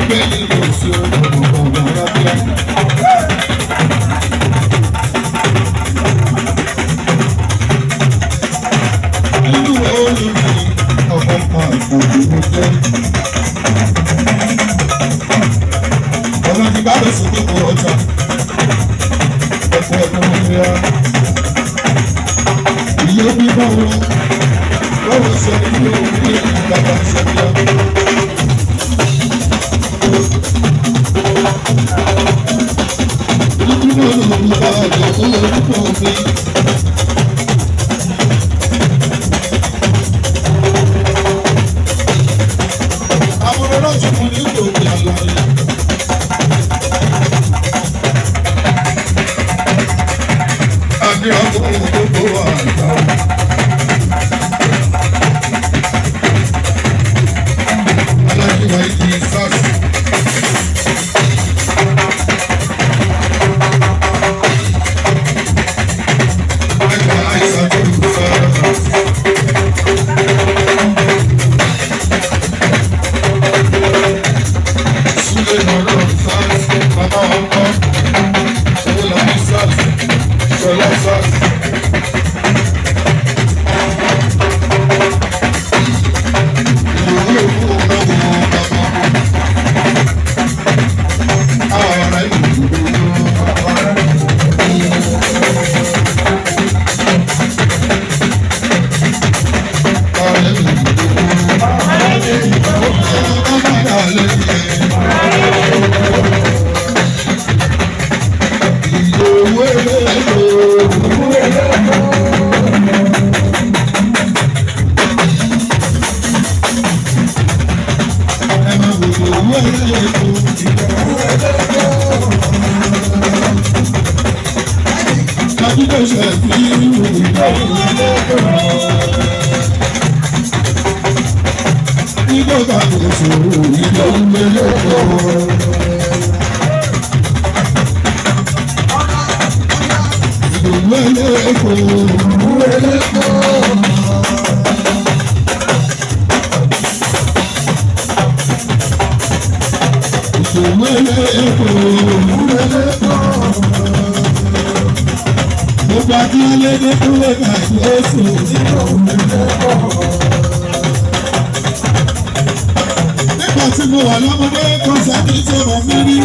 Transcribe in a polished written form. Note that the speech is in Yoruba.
bíbélì kò sí ọ̀gbọ̀n rábíà. Nínú olórí ọkọ̀ kan òdòdó jẹ́. Ọmọ ti bá lọ sí gbogbo ọjà. Ọkọ̀ ọdún ìlera. Ìyé bíbọ̀ wọn. Lọ́wọ́ sọ ilé òkè ìgbàgbà ṣẹ́bíà. Nínú olùkọ́ àjọ olórúkọ òfin. Àwọn ọlọ́jọ́ kan ní òkè àlàyé. Àgbẹ̀ ọkọ̀ gbogbo àgbà. Nígbà tí mo wà lọ́mọdé kan sábì tí mo mí rí.